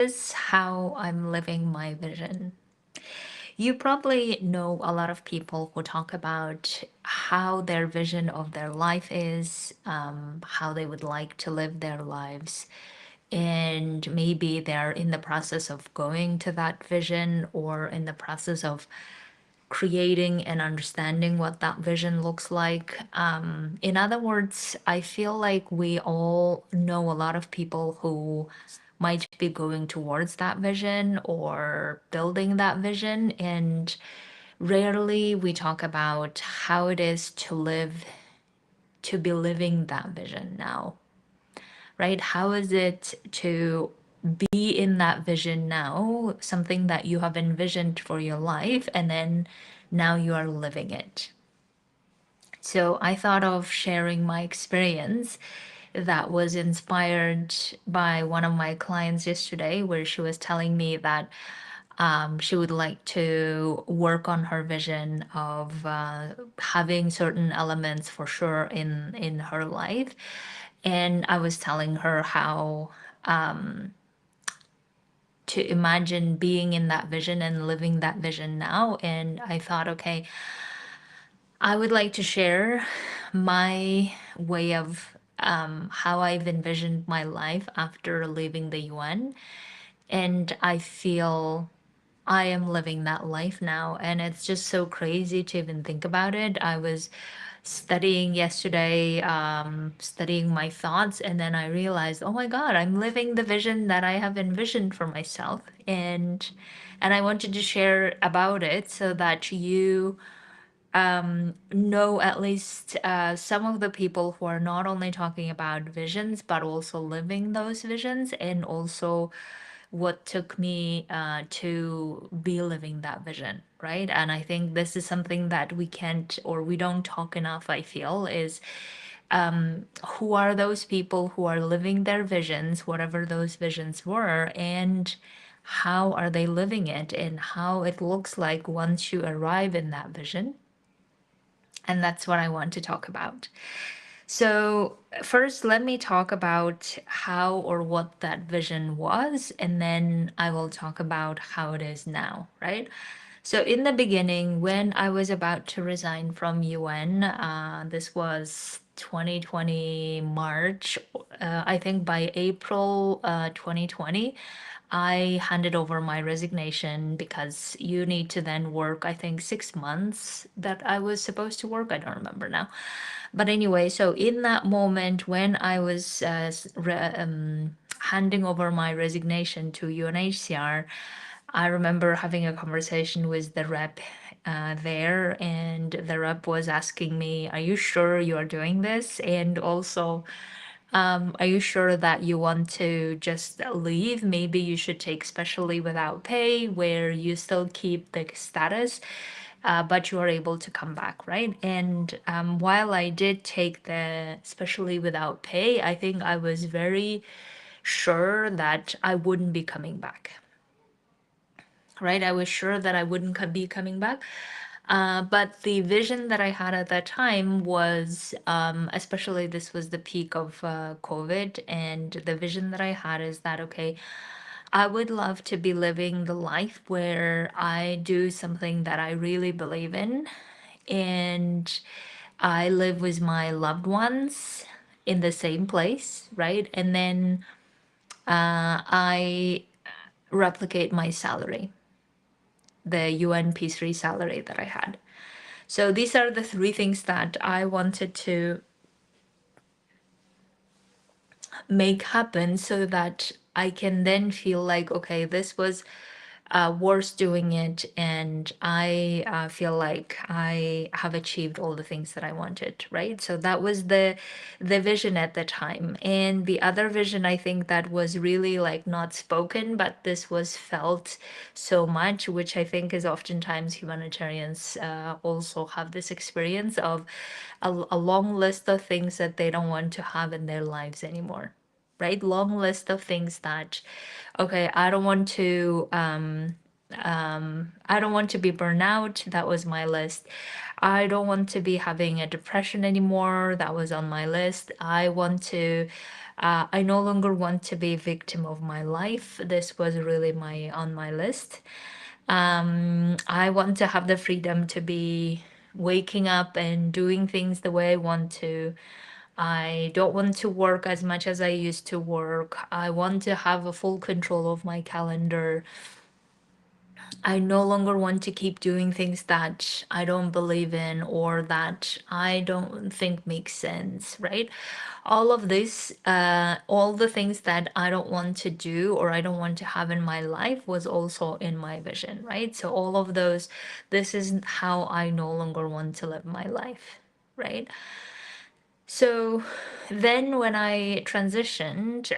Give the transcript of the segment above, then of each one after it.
Is how I'm living my vision. You probably know a lot of people who talk about how their vision of their life is, how they would like to live their lives. And maybe they're in the process of going to that vision or in the process of creating and understanding what that vision looks like. In other words, I feel like we all know a lot of people who might be going towards that vision or building that vision. And rarely we talk about how it is to live, to be living that vision now, right? How is it to be in that vision now, something that you have envisioned for your life, and then now you are living it? So I thought of sharing my experience that was inspired by one of my clients yesterday, where she was telling me that she would like to work on her vision of having certain elements for sure in her life. And I was telling her how to imagine being in that vision and living that vision now. And I thought, okay, I would like to share my way of how I've envisioned my life after leaving the UN. And I feel I am living that life now. And it's just so crazy to even think about it. I was studying yesterday, studying my thoughts, and then I realized, oh my God, I'm living the vision that I have envisioned for myself. And I wanted to share about it so that you know at least some of the people who are not only talking about visions, but also living those visions, and also what took me to be living that vision, right? And I think this is something that we can't or we don't talk enough, I feel, is who are those people who are living their visions, whatever those visions were, and how are they living it, and how it looks like once you arrive in that vision. And that's what I want to talk about. So, first, let me talk about how or what that vision was, and then I will talk about how it is now, right? So, in the beginning, when I was about to resign from UN, this was 2020 March, I think by April 2020, I handed over my resignation because you need to then work, I think, 6 months that I was supposed to work. I don't remember now. But anyway, so in that moment when I was handing over my resignation to UNHCR, I remember having a conversation with the rep there, and the rep was asking me, are you sure you are doing this? And also, are you sure that you want to just leave? Maybe you should take specially without pay, where you still keep the status, but you are able to come back, right? And while I did take the specially without pay, I think I was very sure that I wouldn't be coming back, right? I was sure that I wouldn't be coming back. But the vision that I had at that time was, especially this was the peak of COVID, and the vision that I had is that, okay, I would love to be living the life where I do something that I really believe in, and I live with my loved ones in the same place, right? And then I replicate my salary, the UN P3 salary that I had. So these are the three things that I wanted to make happen so that I can then feel like, okay, this was worth doing it, and I feel like I have achieved all the things that I wanted, right? So that was the vision at the time. And the other vision, I think, that was really like not spoken, but this was felt so much, which I think is oftentimes humanitarians also have this experience of a long list of things that they don't want to have in their lives anymore, right? Long list of things that, okay, I don't want to I don't want to be burnout. That was my list. I don't want to be having a depression anymore. That was on my list. I no longer want to be a victim of my life. This was really my on my list. I want to have the freedom to be waking up and doing things the way I want to. I don't want to work as much as I used to work. I want to have a full control of my calendar. I no longer want to keep doing things that I don't believe in or that I don't think make sense, right? All of this, all the things that I don't want to do or I don't want to have in my life was also in my vision, right? So, all of those, this is how I no longer want to live my life, right? So then, when I transitioned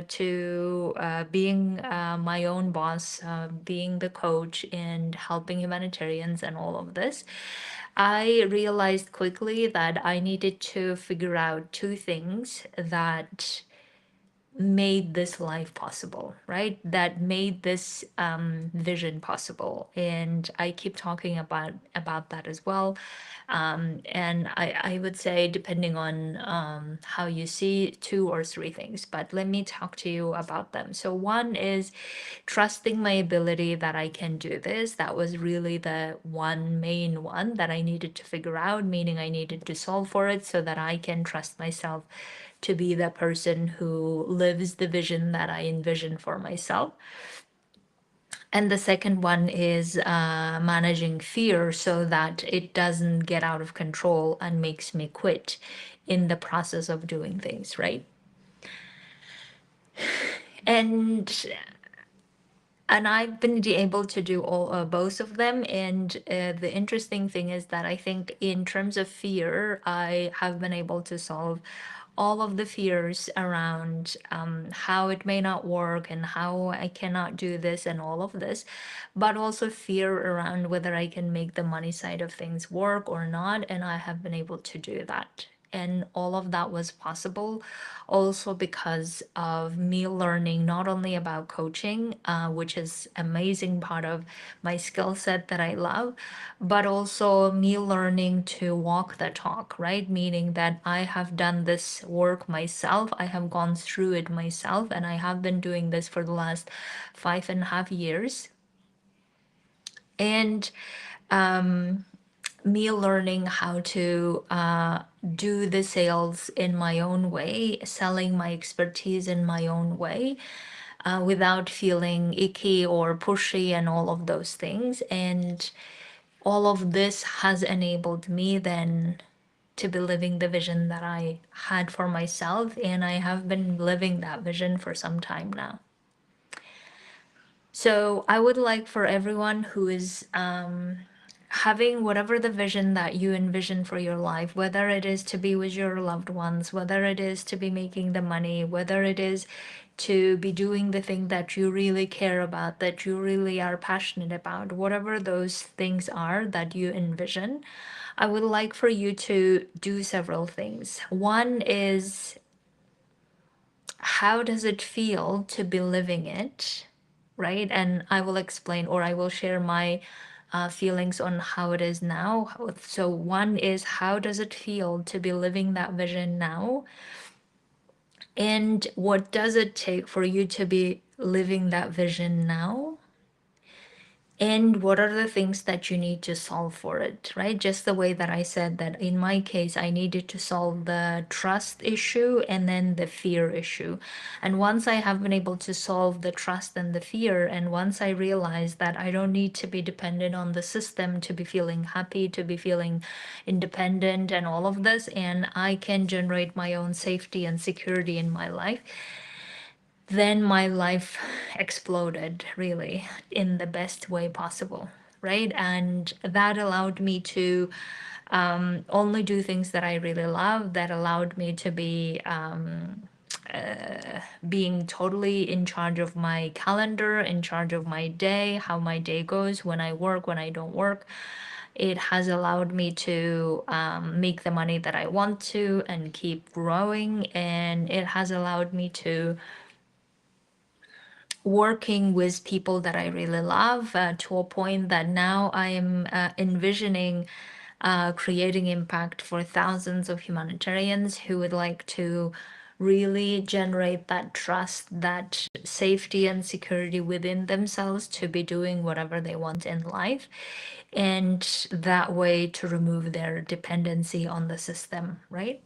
to being my own boss, being the coach, and helping humanitarians and all of this, I realized quickly that I needed to figure out two things that made this life possible, right? That made this vision possible, and I keep talking about that as well. And I would say, depending on how you see, two or three things, but let me talk to you about them. So one is trusting my ability that I can do this. That was really the one main one that I needed to figure out, meaning I needed to solve for it so that I can trust myself to be the person who lives the vision that I envision for myself. And the second one is managing fear so that it doesn't get out of control and makes me quit in the process of doing things, right? And I've been able to do all both of them. And the interesting thing is that I think, in terms of fear, I have been able to solve all of the fears around how it may not work and how I cannot do this and all of this, but also fear around whether I can make the money side of things work or not. And I have been able to do that. And all of that was possible also because of me learning not only about coaching, which is amazing part of my skill set that I love, but also me learning to walk the talk, right? Meaning that I have done this work myself, I have gone through it myself, and I have been doing this for the last 5.5 years. And me learning how to do the sales in my own way, selling my expertise in my own way, without feeling icky or pushy and all of those things. And all of this has enabled me then to be living the vision that I had for myself. And I have been living that vision for some time now. So I would like for everyone who is having whatever the vision that you envision for your life, whether it is to be with your loved ones, whether it is to be making the money, whether it is to be doing the thing that you really care about, that you really are passionate about, whatever those things are that you envision, I would like for you to do several things. One is, how does it feel to be living it, right? And I will explain, or I will share my feelings on how it is now. So one is, how does it feel to be living that vision now? And what does it take for you to be living that vision now? And what are the things that you need to solve for it, right? Just the way that I said that in my case, I needed to solve the trust issue and then the fear issue. And once I have been able to solve the trust and the fear, and once I realize that I don't need to be dependent on the system to be feeling happy, to be feeling independent, and all of this, and I can generate my own safety and security in my life, then my life exploded, really, in the best way possible, right? And that allowed me to only do things that I really love, that allowed me to be being totally in charge of my calendar, in charge of my day, how my day goes, when I work, when I don't work. It has allowed me to make the money that I want to and keep growing. And it has allowed me to working with people that I really love to a point that now I am envisioning creating impact for thousands of humanitarians who would like to really generate that trust, that safety and security within themselves to be doing whatever they want in life, and that way to remove their dependency on the system, right?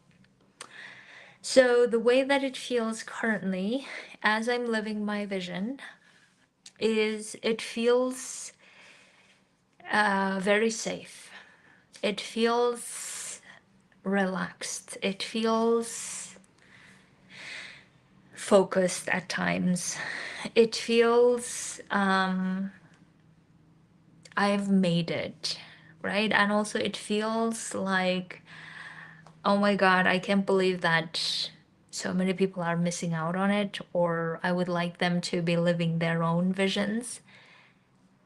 So, the way that it feels currently as I'm living my vision is it feels very safe. It feels relaxed. It feels focused at times. It feels I've made it, right? And also, it feels like, oh my God, I can't believe that so many people are missing out on it, or I would like them to be living their own visions.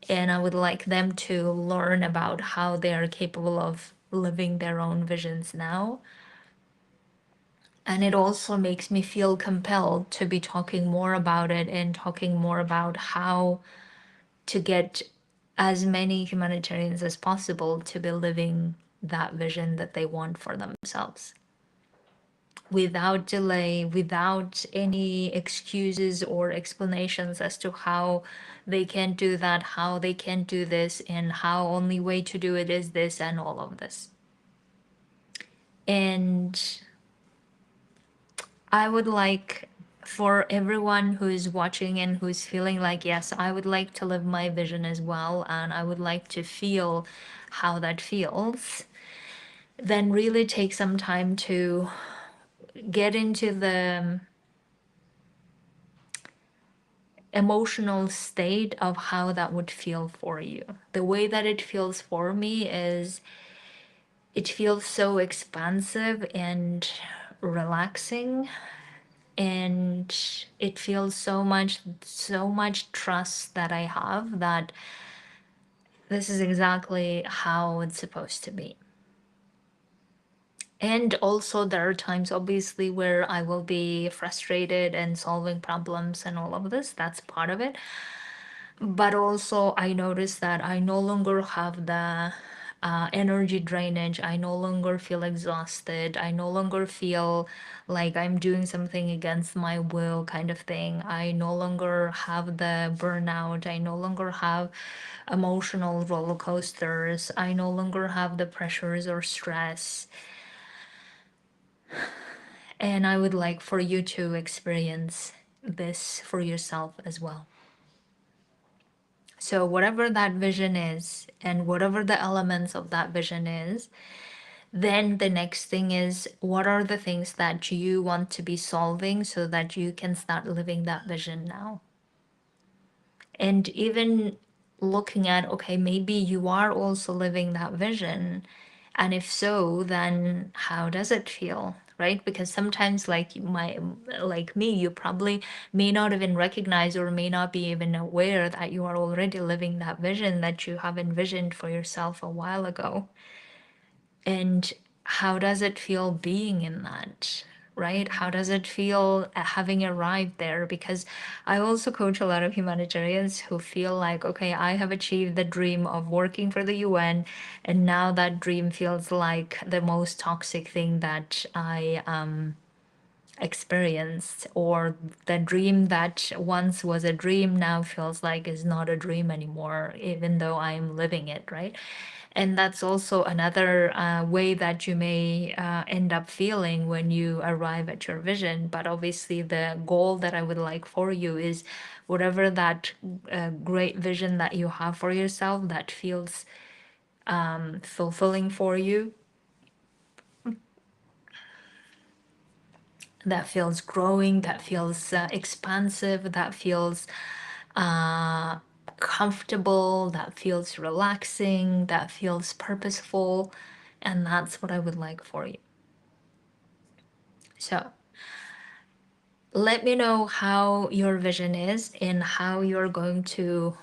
And I would like them to learn about how they are capable of living their own visions now. And it also makes me feel compelled to be talking more about it and talking more about how to get as many humanitarians as possible to be living that vision that they want for themselves without delay, without any excuses or explanations as to how they can't do that, how they can't do this, and how only way to do it is this and all of this. And I would like for everyone who's watching and who's feeling like, yes, I would like to live my vision as well, and I would like to feel how that feels, then really take some time to get into the emotional state of how that would feel for you. The way that it feels for me is it feels so expansive and relaxing, and it feels so much trust that I have that this is exactly how it's supposed to be. And also there are times obviously where I will be frustrated and solving problems and all of this, that's part of it. But also I noticed that I no longer have the energy drainage. I no longer feel exhausted. I no longer feel like I'm doing something against my will, kind of thing. I no longer have the burnout. I no longer have emotional roller coasters. I no longer have the pressures or stress. And I would like for you to experience this for yourself as well. So, whatever that vision is, and whatever the elements of that vision is, then the next thing is what are the things that you want to be solving so that you can start living that vision now? And even looking at, okay, maybe you are also living that vision. And if so, then how does it feel? Right? Because sometimes like me, you probably may not even recognize or may not be even aware that you are already living that vision that you have envisioned for yourself a while ago. And how does it feel being in that? Right? How does it feel having arrived there? Because I also coach a lot of humanitarians who feel like, okay, I have achieved the dream of working for the UN, and now that dream feels like the most toxic thing that I experienced, or the dream that once was a dream now feels like is not a dream anymore, even though I'm living it, right? And that's also another way that you may end up feeling when you arrive at your vision. But obviously, the goal that I would like for you is whatever that great vision that you have for yourself that feels fulfilling for you, that feels growing, that feels expansive, that feels comfortable, that feels relaxing, that feels purposeful. And that's what I would like for you. So let me know how your vision is and how you're going to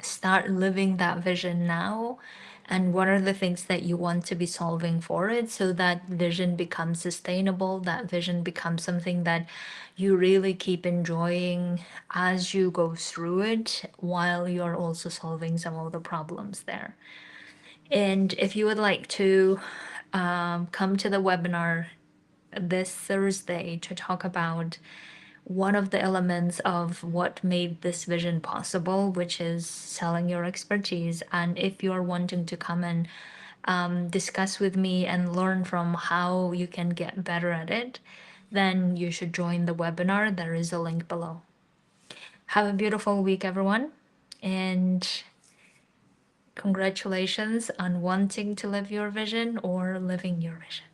start living that vision now. and what are the things that you want to be solving for it, so that vision becomes sustainable, that vision becomes something that you really keep enjoying as you go through it, while you're also solving some of the problems there. And if you would like to come to the webinar this Thursday to talk about one of the elements of what made this vision possible, which is selling your expertise. And if you're wanting to come and discuss with me and learn from how you can get better at it, then you should join the webinar. There is a link below. Have a beautiful week, everyone. And congratulations on wanting to live your vision or living your vision.